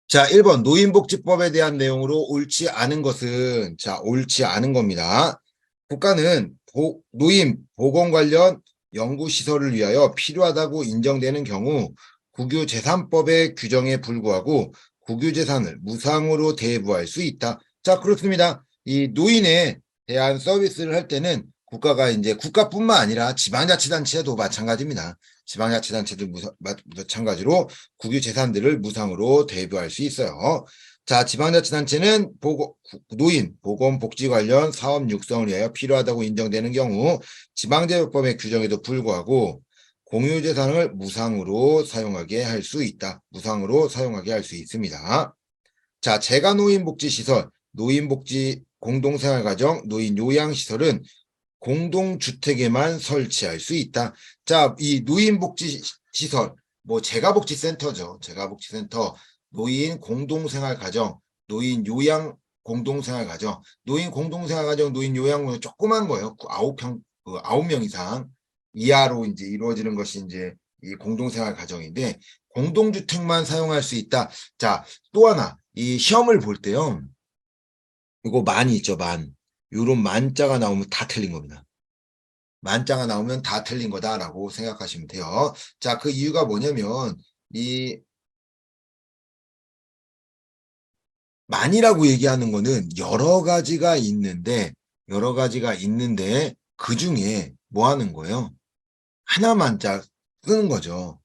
자, 1번 노인복지법에 대한 내용으로 옳지 않은 것은 옳지 않은 겁니다. 국가는 노인 보건 관련 연구시설을 위하여 필요하다고 인정되는 경우 국유재산법의 규정에 불구하고 국유재산을 무상으로 대부할 수 있다. 자, 그렇습니다. 이 노인에 대한 서비스를 할 때는 국가가 이제 국가뿐만 아니라 지방자치단체도 마찬가지입니다. 지방자치단체도 마찬가지로 국유재산들을 무상으로 대부할 수 있어요. 자, 지방자치단체는 노인, 보건복지 관련 사업 육성을 위하여 필요하다고 인정되는 경우 지방재법의 규정에도 불구하고 공유재산을 무상으로 사용하게 할 수 있다. 무상으로 사용하게 할 수 있습니다. 자, 재가노인복지시설, 노인복지 공동생활가정, 노인요양시설은 공동주택에만 설치할 수 있다. 자, 이 노인복지시설, 재가복지센터죠. 재가복지센터, 노인 공동생활가정, 노인 요양 공동생활가정, 노인 공동생활가정, 노인 요양은 조그만 거예요. 9명 이상 이하로 이제 이루어지는 것이 이제 이 공동생활가정인데, 공동주택만 사용할 수 있다. 자, 또 하나, 이 시험을 볼 때요. 이거 만이 있죠, 만. 요런 만자가 나오면 다 틀린 겁니다. 만자가 나오면 다 틀린 거다라고 생각하시면 돼요. 자, 그 이유가 뭐냐면 이 만이라고 얘기하는 거는 여러 가지가 있는데 그 중에 뭐 하는 거예요? 하나만 쓰는 거죠.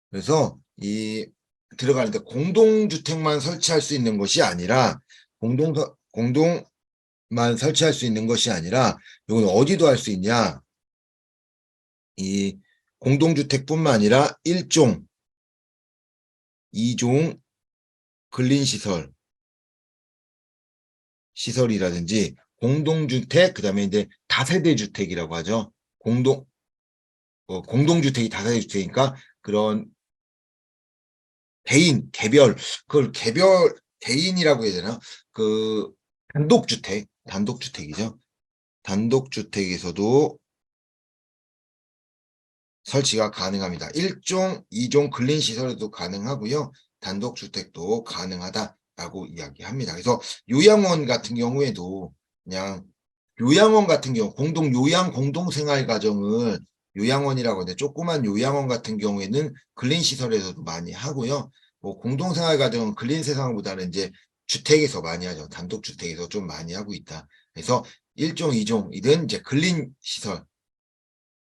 그래서 이 들어가는데 공동주택만 설치할 수 있는 것이 아니라 공동만 설치할 수 있는 것이 아니라 이건 어디도 할 수 있냐? 이 공동주택뿐만 아니라 1종, 2종 시설이라든지 공동주택, 그다음에 이제 다세대 주택이라고 하죠. 공동주택이 다세대 주택이니까 그런 그걸 개인이라고 해야 되나? 그 단독주택이죠. 단독주택에서도 설치가 가능합니다. 1종, 2종 근린시설에도 가능하고요. 단독주택도 가능하다라고 이야기합니다. 그래서 요양원 같은 경우에도 그냥 요양원 같은 경우 공동생활가정을 요양원이라고 하는데 조그만 요양원 같은 경우에는 근린시설에서도 많이 하고요. 공동생활가정은 근린세상보다는 이제 주택에서 많이 하죠. 단독주택에서 좀 많이 하고 있다. 그래서 1종, 2종이든 이제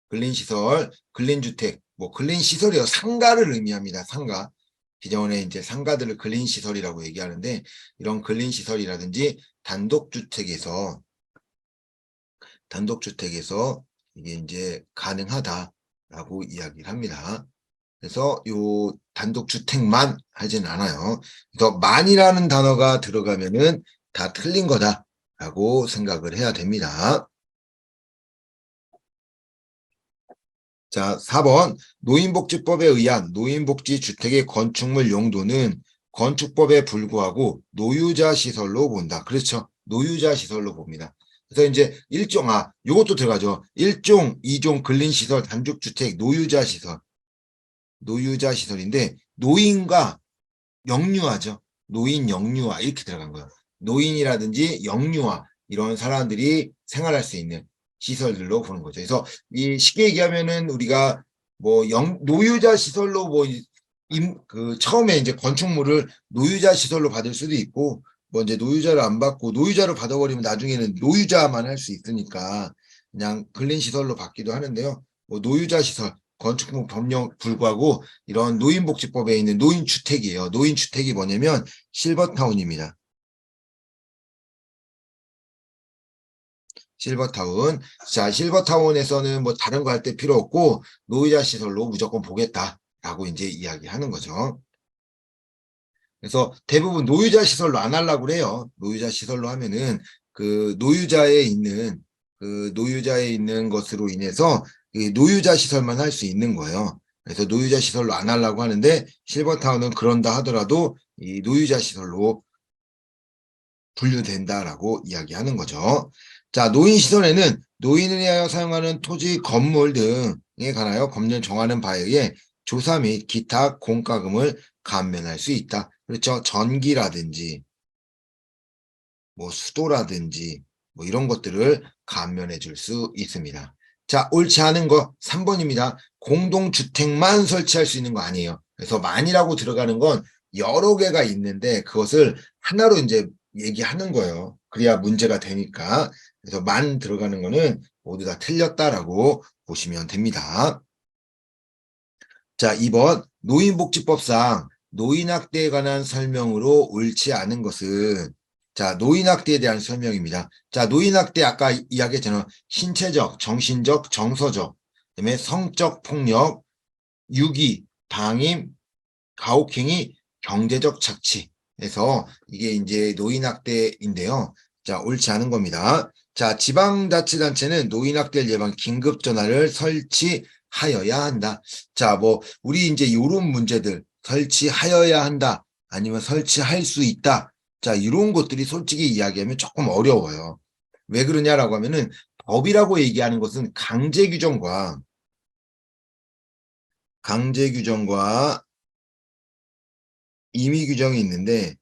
근린주택, 근린시설이요. 상가를 의미합니다. 상가. 기존에 이제 상가들을 근린시설이라고 얘기하는데, 이런 근린시설이라든지 단독주택에서 이게 이제 가능하다라고 이야기를 합니다. 그래서 요 단독주택만 하진 않아요. 그래서 만이라는 단어가 들어가면은 다 틀린 거다라고 생각을 해야 됩니다. 자, 4번 노인복지법에 의한 노인복지주택의 건축물 용도는 건축법에 불구하고 노유자 시설로 본다. 그렇죠. 노유자 시설로 봅니다. 그래서 이제 요것도 들어가죠. 1종, 2종 근린시설, 단독주택, 노유자 시설인데 노인과 영유아죠. 노인, 영유아 이렇게 들어간 거예요. 노인이라든지 영유아 이런 사람들이 생활할 수 있는 시설들로 보는 거죠. 그래서 이 쉽게 얘기하면은 우리가 노유자 시설로 처음에 이제 건축물을 노유자 시설로 받을 수도 있고 이제 노유자를 안 받고 노유자를 받아버리면 나중에는 노유자만 할 수 있으니까 그냥 근린시설로 받기도 하는데요. 노유자 시설 건축물 법령 불구하고 이런 노인복지법에 있는 노인주택이에요. 노인주택이 뭐냐면 실버타운입니다. 실버타운. 자, 실버타운에서는 다른 거 할 때 필요 없고 노유자 시설로 무조건 보겠다라고 이제 이야기하는 거죠. 그래서 대부분 노유자 시설로 안 하려고 그래요. 노유자 시설로 하면은 그 노유자에 있는 것으로 인해서 노유자 시설만 할 수 있는 거예요. 그래서 노유자 시설로 안 하려고 하는데 실버타운은 그런다 하더라도 이 노유자 시설로 분류된다라고 이야기하는 거죠. 자, 노인시설에는 노인을 위하여 사용하는 토지, 건물 등에 관하여 법령 정하는 바에 의해 조사 및 기타 공과금을 감면할 수 있다. 그렇죠. 전기라든지 뭐 수도라든지 뭐 이런 것들을 감면해 줄 수 있습니다. 자, 옳지 않은 거 3번입니다. 공동주택만 설치할 수 있는 거 아니에요. 그래서 만이라고 들어가는 건 여러 개가 있는데 그것을 하나로 이제 얘기하는 거예요. 그래야 문제가 되니까. 그래서 만 들어가는 거는 모두 다 틀렸다라고 보시면 됩니다. 자, 2번 노인복지법상 노인학대에 관한 설명으로 옳지 않은 것은 자, 노인학대에 대한 설명입니다. 자, 노인학대 아까 이야기했잖아요. 신체적, 정신적, 정서적, 그다음에 성적 폭력, 유기, 방임, 가혹행위, 경제적 착취. 해서 이게 이제 노인학대인데요. 자, 옳지 않은 겁니다. 자, 지방자치단체는 노인학대를 예방 긴급전화를 설치하여야 한다. 자, 뭐, 우리 이제 요런 문제들 설치하여야 한다. 아니면 설치할 수 있다. 자, 이런 것들이 솔직히 이야기하면 조금 어려워요. 왜 그러냐라고 하면은 법이라고 얘기하는 것은 강제 규정과 임의 규정이 있는데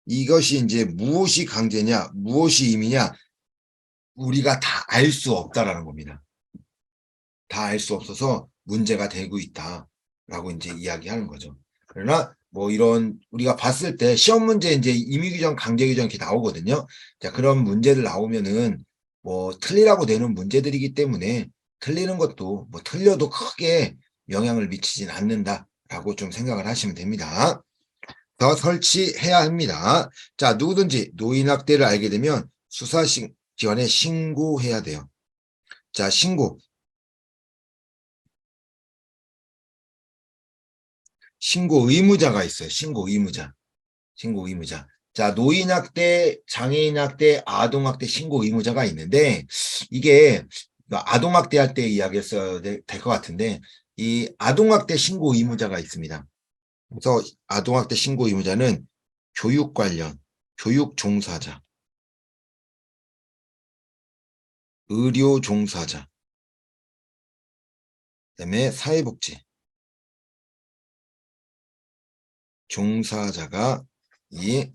이것이 이제 무엇이 강제냐, 무엇이 임의냐, 우리가 다 알 수 없다라는 겁니다. 다 알 수 없어서 문제가 되고 있다라고 이제 이야기하는 거죠. 그러나 뭐 이런 우리가 봤을 때 시험 문제 이제 임의 규정, 강제 규정 이렇게 나오거든요. 자, 그런 문제들 나오면은 뭐 틀리라고 되는 문제들이기 때문에 틀리는 것도 뭐 틀려도 크게 영향을 미치진 않는다라고 좀 생각을 하시면 됩니다. 더 설치해야 합니다. 자, 누구든지 노인학대를 알게 되면 수사기관에 신고해야 돼요. 자, 신고 의무자가 있어요. 신고 의무자. 자, 노인학대, 장애인학대, 아동학대 신고 의무자가 있는데 이게 아동학대 할 때 이야기했어야 될 것 같은데 이 아동학대 신고 의무자가 있습니다. 그래서 아동학대 신고 의무자는 교육 관련, 교육 종사자, 의료 종사자, 그다음에 사회복지 종사자가 이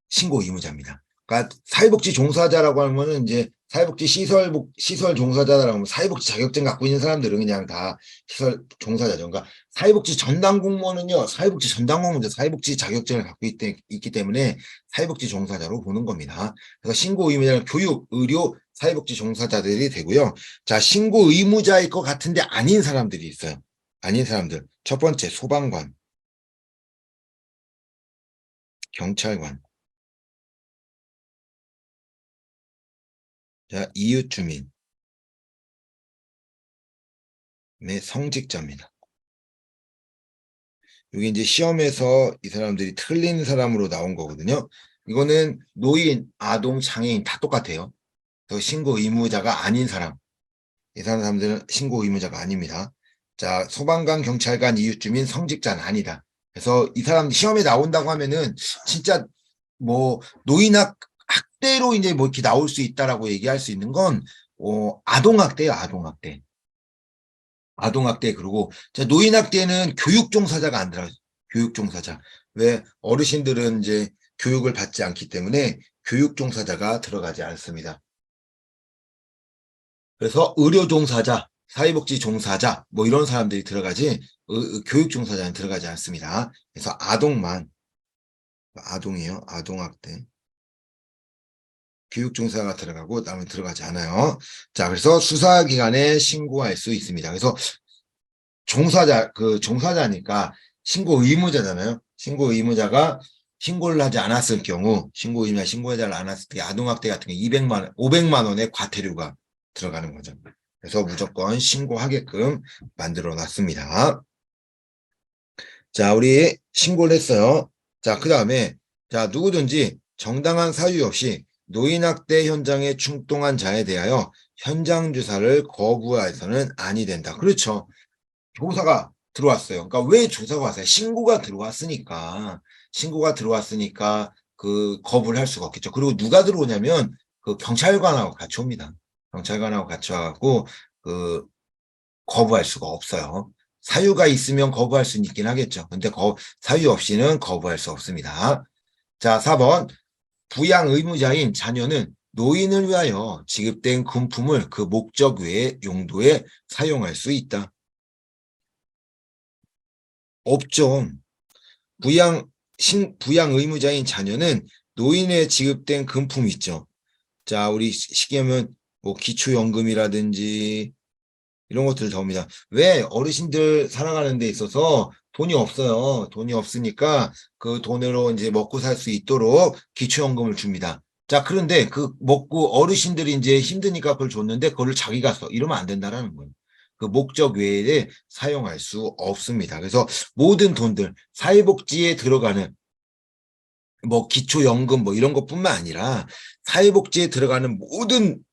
신고 의무자입니다. 그러니까 사회복지 종사자라고 하면은 이제 사회복지 시설 종사자라고 하면 사회복지 자격증 갖고 있는 사람들은 그냥 다 시설 종사자죠. 그러니까 사회복지 전담 공무원은요, 사회복지 자격증을 갖고 있기 때문에 사회복지 종사자로 보는 겁니다. 그래서 신고 의무자는 교육, 의료, 사회복지 종사자들이 되고요. 자, 신고 의무자일 것 같은데 아닌 사람들이 있어요. 아닌 사람들. 첫 번째, 소방관, 경찰관, 자, 이웃주민, 의 성직자입니다. 이게 이제 시험에서 이 사람들이 틀린 사람으로 나온 거거든요. 이거는 노인, 아동, 장애인 다 똑같아요. 그 신고 의무자가 아닌 사람. 이 사람들은 신고 의무자가 아닙니다. 자, 소방관, 경찰관, 이웃주민, 성직자는 아니다. 그래서 이 사람 시험에 나온다고 하면은 진짜 뭐 학대로 이제 뭐 이렇게 나올 수 있다라고 얘기할 수 있는 건 아동학대예요, 아동학대. 아동학대 그러고 자, 노인학대는 교육종사자가 안 들어가요. 교육종사자. 왜 어르신들은 이제 교육을 받지 않기 때문에 교육종사자가 들어가지 않습니다. 그래서 의료종사자, 사회복지 종사자 뭐 이런 사람들이 들어가지 교육종사자는 들어가지 않습니다. 그래서 아동이에요. 아동학대. 교육종사가 들어가고 남은 들어가지 않아요. 자, 그래서 수사기관에 신고할 수 있습니다. 그래서 종사자니까 신고 의무자잖아요. 신고 의무자가 신고를 하지 않았을 경우, 신고 의무자 신고하지 않았을 때 아동학대 같은 게 500만 원의 과태료가 들어가는 거죠. 그래서 무조건 신고하게끔 만들어 놨습니다. 자, 우리 신고를 했어요. 자, 그 다음에, 자, 누구든지 정당한 사유 없이 노인학대 현장에 출동한 자에 대하여 현장 조사를 거부해서는 아니 된다. 그렇죠. 조사가 들어왔어요. 그러니까 왜 조사가 왔어요? 신고가 들어왔으니까 그 거부를 할 수가 없겠죠. 그리고 누가 들어오냐면 그 경찰관하고 같이 옵니다. 경찰관하고 같이 와갖고 그 거부할 수가 없어요. 사유가 있으면 거부할 수는 있긴 하겠죠. 근데 사유 없이는 거부할 수 없습니다. 자, 4번. 부양 의무자인 자녀는 노인을 위하여 지급된 금품을 그 목적 외의 용도에 사용할 수 있다. 없죠. 부양 의무자인 자녀는 노인에 지급된 금품 있죠. 자, 우리 쉽게 하면 뭐 기초연금이라든지 이런 것들 나옵니다. 왜? 어르신들 살아가는 데 있어서 돈이 없어요. 돈이 없으니까 그 돈으로 이제 먹고 살 수 있도록 기초연금을 줍니다. 자, 그런데 그 먹고 어르신들이 이제 힘드니까 그걸 줬는데 그걸 자기가 써. 이러면 안 된다라는 거예요. 그 목적 외에 사용할 수 없습니다. 그래서 모든 돈들, 사회복지에 들어가는 뭐 기초연금 뭐 이런 것뿐만 아니라 사회복지에 들어가는 모든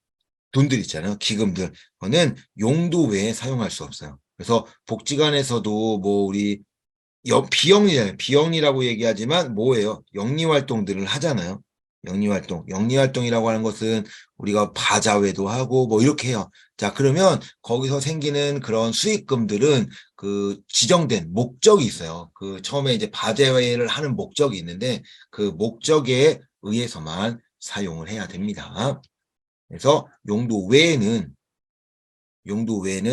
돈들 있잖아요. 기금들. 그거는 용도 외에 사용할 수 없어요. 그래서 복지관에서도 뭐 우리 비영리잖아요. 비영리라고 얘기하지만 뭐예요? 영리활동들을 하잖아요. 영리활동. 영리활동이라고 하는 것은 우리가 바자회도 하고 뭐 이렇게 해요. 자, 그러면 거기서 생기는 그런 수익금들은 그 지정된 목적이 있어요. 그 처음에 이제 바자회를 하는 목적이 있는데 그 목적에 의해서만 사용을 해야 됩니다. 그래서 용도 외에는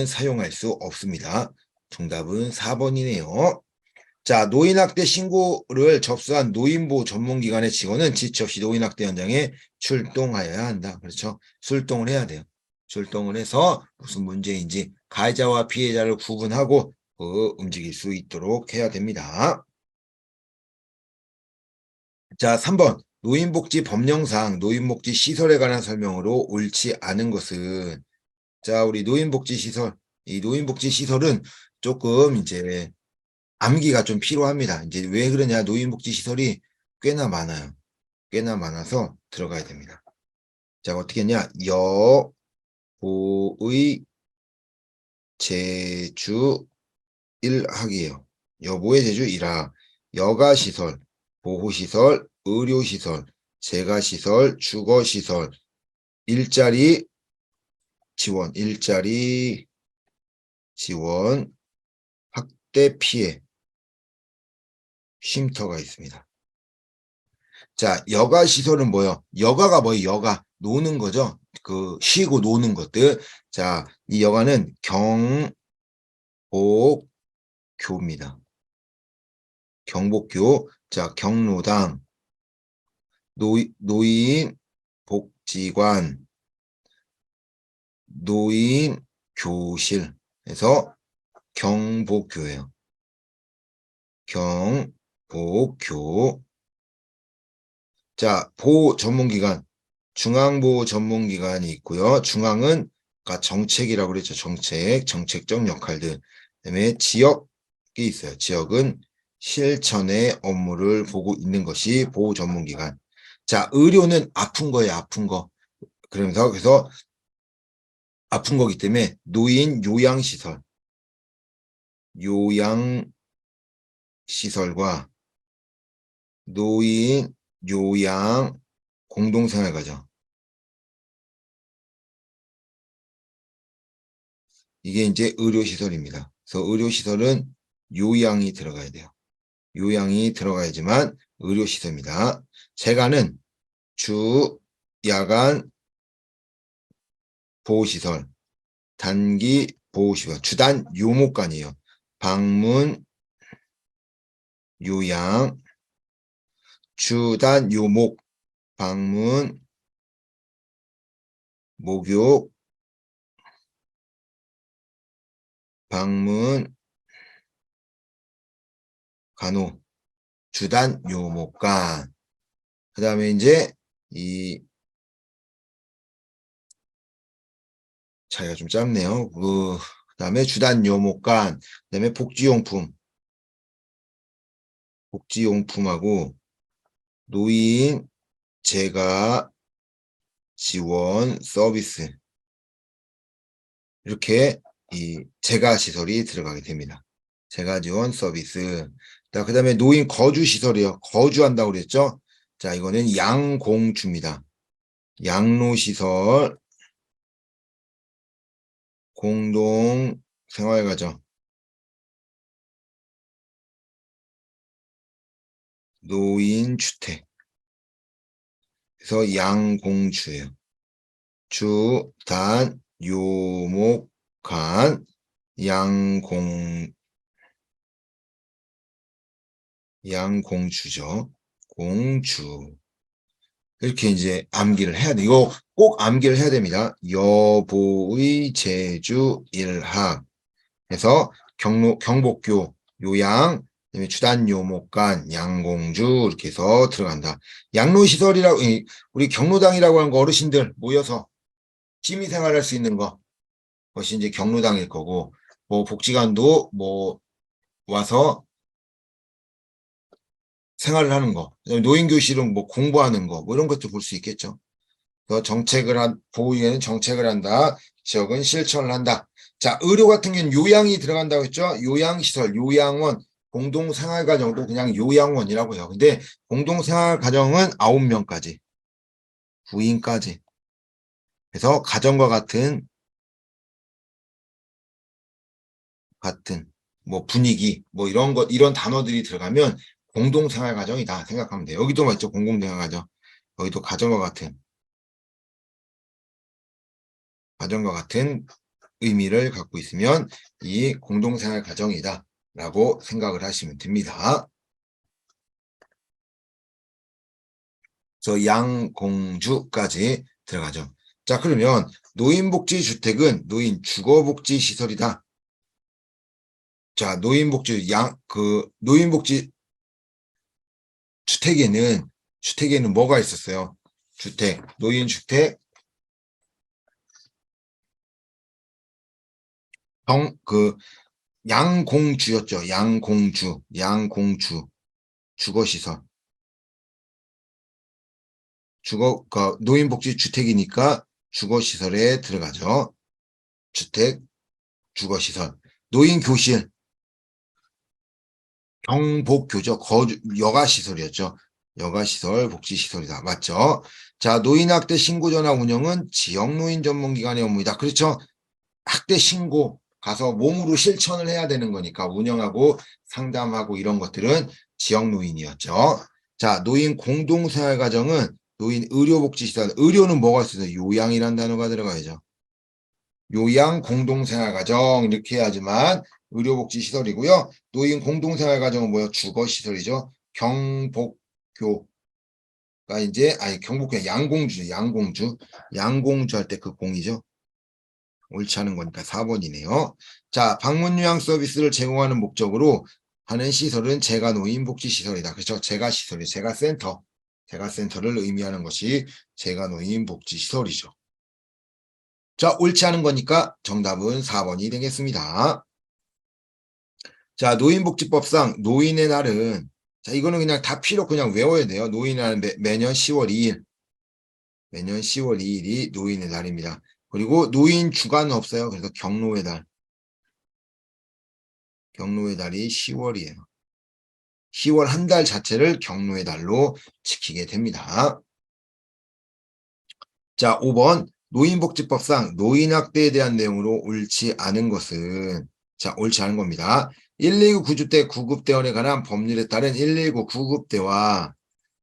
사용할 수 없습니다. 정답은 4번이네요. 자, 노인학대 신고를 접수한 노인보호 전문기관의 직원은 지체 없이 노인학대 현장에 출동하여야 한다. 그렇죠? 출동을 해야 돼요. 출동을 해서 무슨 문제인지 가해자와 피해자를 구분하고 움직일 수 있도록 해야 됩니다. 자, 3번. 노인복지 법령상 노인복지 시설에 관한 설명으로 옳지 않은 것은 자, 우리 노인복지시설. 이 노인복지시설은 조금 이제 암기가 좀 필요합니다. 이제 왜 그러냐. 노인복지시설이 꽤나 많아요. 꽤나 많아서 들어가야 됩니다. 자, 어떻게 했냐. 여보의 제주 1학이에요. 여보의 제주 1학. 여가시설, 보호시설, 의료시설, 재가시설, 주거시설, 일자리 지원, 학대 피해, 쉼터가 있습니다. 자, 여가 시설은 뭐예요? 여가가 뭐예요? 여가. 노는 거죠? 그, 쉬고 노는 것들. 자, 이 여가는 경복교입니다. 경복교. 자, 경로당, 노인 복지관, 노인 교실. 해서 경복교예요. 경복교. 자, 보호 전문기관. 중앙보호 전문기관이 있고요. 중앙은 아까 정책이라고 그랬죠. 정책적 역할들. 그다음에 지역이 있어요. 지역은 실천의 업무를 보고 있는 것이 보호 전문기관. 자, 의료는 아픈 거예요. 아픈 거. 그래서 아픈 거기 때문에 노인 요양시설, 요양시설과 노인 요양 공동생활과정. 이게 이제 의료시설입니다. 그래서 의료시설은 요양이 들어가야 돼요. 요양이 들어가야지만 의료시설입니다. 재가는 주, 야간 보호시설, 단기 보호시설, 주단 요목관이에요. 방문, 요양, 주단 요목, 방문, 목욕, 방문, 간호, 주단 요목관. 그 다음에 이제 이 차이가 좀 짧네요. 그 다음에 주단 요목관, 그 다음에 복지용품하고 노인 재가 지원 서비스 이렇게 이 재가 시설이 들어가게 됩니다. 재가 지원 서비스. 자, 그다음에 노인 거주 시설이요. 거주한다고 그랬죠? 자, 이거는 양공주입니다. 양로 시설, 공동 생활 과정. 노인주택. 그래서 양공주예요. 주, 단, 요목, 간, 양공주죠. 공주. 이렇게 이제 암기를 해야 돼. 이거 꼭 암기를 해야 됩니다. 여보의 제주 일학. 해서 경복교, 요양, 그다음에 주단 요목간, 양공주 이렇게 해서 들어간다. 양로시설이라고 우리 경로당이라고 하는 거 어르신들 모여서 취미 생활할 수 있는 거 그것이 이제 경로당일 거고 뭐 복지관도 뭐 와서 생활을 하는 거, 노인교실은 뭐 공부하는 거, 뭐 이런 것도 볼 수 있겠죠. 그래서 보호위원회는 정책을 한다. 지역은 실천을 한다. 자, 의료 같은 경우는 요양이 들어간다고 했죠. 요양시설, 요양원, 공동생활가정도 그냥 요양원이라고 해요. 근데 공동생활가정은 9명까지, 부인까지. 그래서 가정과 같은 뭐 분위기, 뭐 이런 이런 단어들이 들어가면 공동생활가정이다 생각하면 돼요. 여기도 맞죠. 공동생활가정. 여기도 가정과 같은 의미를 갖고 있으면 이 공동생활 가정이다 라고 생각을 하시면 됩니다. 그래서 양공주까지 들어가죠. 자, 그러면 노인복지주택은 노인 주거복지 시설이다. 자, 노인복지 주택에는 뭐가 있었어요? 노인주택, 양공주였죠. 양공주, 주거시설. 노인복지 주택이니까 주거시설에 들어가죠. 주택, 주거시설. 노인교실, 경복교죠. 여가시설이었죠. 여가시설, 복지시설이다. 맞죠? 자, 노인학대 신고전화 운영은 지역노인 전문기관의 업무이다. 그렇죠? 학대 신고 가서 몸으로 실천을 해야 되는 거니까 운영하고 상담하고 이런 것들은 지역노인이었죠. 자, 노인 공동생활가정은 노인 의료복지시설. 의료는 뭐가 있어요? 요양이라는 단어가 들어가야죠. 요양 공동생활가정 이렇게 해야지만 의료복지시설이고요. 노인 공동생활가정은 뭐예요? 주거시설이죠. 경복교가 이제 경복교 양공주 할 때 그 공이죠. 옳지 않은 거니까 4번이네요. 자, 방문 요양 서비스를 제공하는 목적으로 하는 시설은 재가노인복지시설이다. 그렇죠? 재가시설이 재가센터를 의미하는 것이 재가노인복지시설이죠. 자, 옳지 않은 거니까 정답은 4번이 되겠습니다. 자, 노인복지법상 노인의 날은, 자, 이거는 그냥 다 필요 그냥 외워야 돼요. 노인의 날은 매년 10월 2일. 매년 10월 2일이 노인의 날입니다. 그리고 노인 주간은 없어요. 그래서 경로의 달이 10월이에요. 10월 한 달 자체를 경로의 달로 지키게 됩니다. 자, 5번. 노인복지법상 노인학대에 대한 내용으로 옳지 않은 것은, 자, 옳지 않은 겁니다. 119 구주대 구급대원에 관한 법률에 따른 119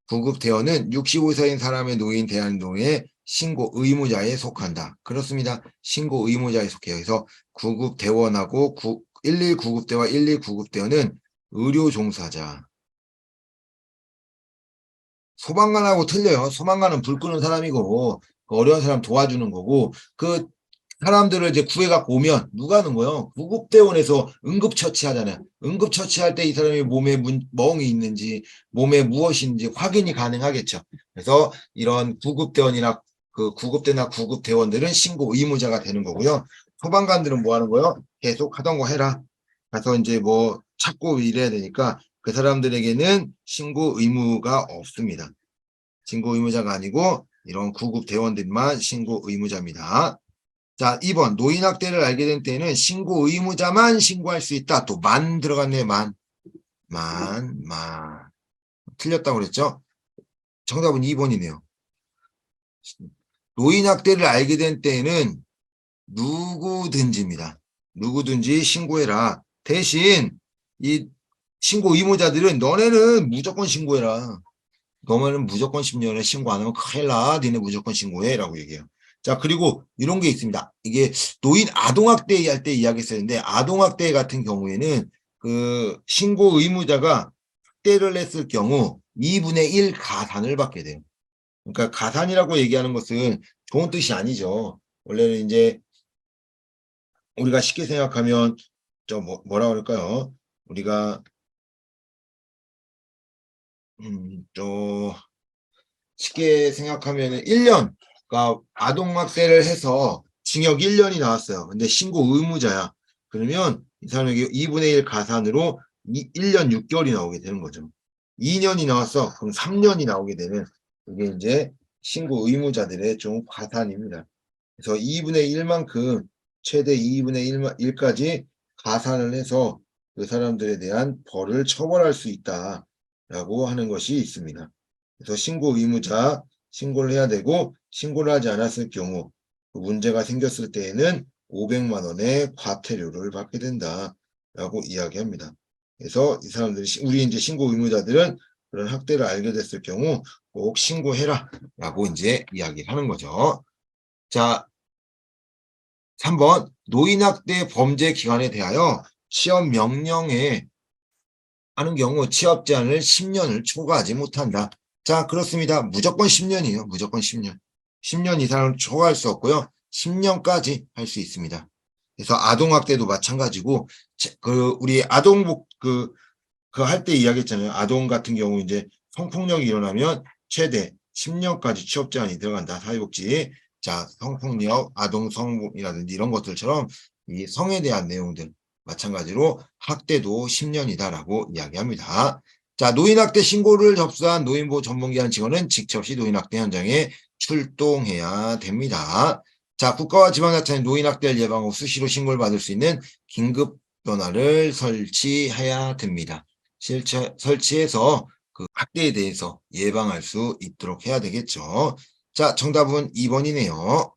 구급대원은 65세인 사람의 노인 대한노의 신고 의무자에 속한다. 그렇습니다. 신고 의무자에 속해요. 그래서 구급대원하고 119 구급대와 119 구급대원은 의료 종사자. 소방관하고 틀려요. 소방관은 불 끄는 사람이고 어려운 사람 도와주는 거고 그 사람들을 이제 구해갖고 오면 누가 하는 거예요? 구급대원에서 응급처치하잖아요. 응급처치할 때 이 사람이 몸에 멍이 있는지 몸에 무엇이 있는지 확인이 가능하겠죠. 그래서 이런 구급대원이나 구급대나 구급대원들은 신고 의무자가 되는 거고요. 소방관들은 뭐 하는 거예요? 계속 하던 거 해라. 가서 이제 뭐 찾고 이래야 되니까 그 사람들에게는 신고 의무가 없습니다. 신고 의무자가 아니고 이런 구급 대원들만 신고 의무자입니다. 자, 2번 노인학대를 알게 된 때에는 신고 의무자만 신고할 수 있다. 또 만 들어갔네요. 만. 틀렸다고 그랬죠? 정답은 2번이네요. 노인학대를 알게 된 때에는 누구든지입니다. 누구든지 신고해라. 대신 이 신고 의무자들은 너네는 무조건 신고해라. 너네는 무조건 10년에 신고 안 하면 큰일 나. 니네 무조건 신고해. 라고 얘기해요. 자, 그리고 이런 게 있습니다. 이게 노인 아동학대 할 때 이야기했었는데, 아동학대 같은 경우에는 그 신고 의무자가 학대를 했을 경우 2분의 1 가산을 받게 돼요. 그러니까 가산이라고 얘기하는 것은 좋은 뜻이 아니죠. 원래는 이제 우리가 쉽게 생각하면 뭐라 그럴까요? 우리가 또 쉽게 생각하면 1년, 그러니까 아동학대를 해서 징역 1년이 나왔어요. 근데 신고 의무자야. 그러면 이 사람에게 2분의 1 가산으로 1년 6개월이 나오게 되는 거죠. 2년이 나왔어. 그럼 3년이 나오게 되는 그게 이제 신고 의무자들의 좀 가산입니다. 그래서 2분의 1만큼 최대 2분의 1까지 가산을 해서 그 사람들에 대한 벌을 처벌할 수 있다라고 하는 것이 있습니다. 그래서 신고 의무자 신고를 해야 되고 신고를 하지 않았을 경우 그 문제가 생겼을 때에는 500만 원의 과태료를 받게 된다라고 이야기합니다. 그래서 이 사람들이 우리 이제 신고 의무자들은 그런 학대를 알게 됐을 경우 꼭 신고해라라고 이제 이야기를 하는 거죠. 자, 3번 노인학대 범죄 기간에 대하여 취업 명령에 하는 경우 취업 제한을 10년을 초과하지 못한다. 자, 그렇습니다. 무조건 10년이에요. 무조건 10년. 10년 이상은 초과할 수 없고요. 10년까지 할 수 있습니다. 그래서 아동학대도 마찬가지고 우리 아동복 그 할 때 이야기했잖아요. 아동 같은 경우 이제 성폭력이 일어나면 최대 10년까지 취업 제한이 들어간다. 사회복지. 자, 성폭력, 아동 성이라든지 이런 것들처럼 이 성에 대한 내용들 마찬가지로 학대도 10년이다라고 이야기합니다. 자, 노인학대 신고를 접수한 노인보호 전문기관 직원은 직접시 노인학대 현장에 출동해야 됩니다. 자, 국가와 지방자치는 노인학대를 예방하고 수시로 신고를 받을 수 있는 긴급 전화를 설치해야 됩니다. 설치해서 그 학대에 대해서 예방할 수 있도록 해야 되겠죠. 자, 정답은 2번이네요.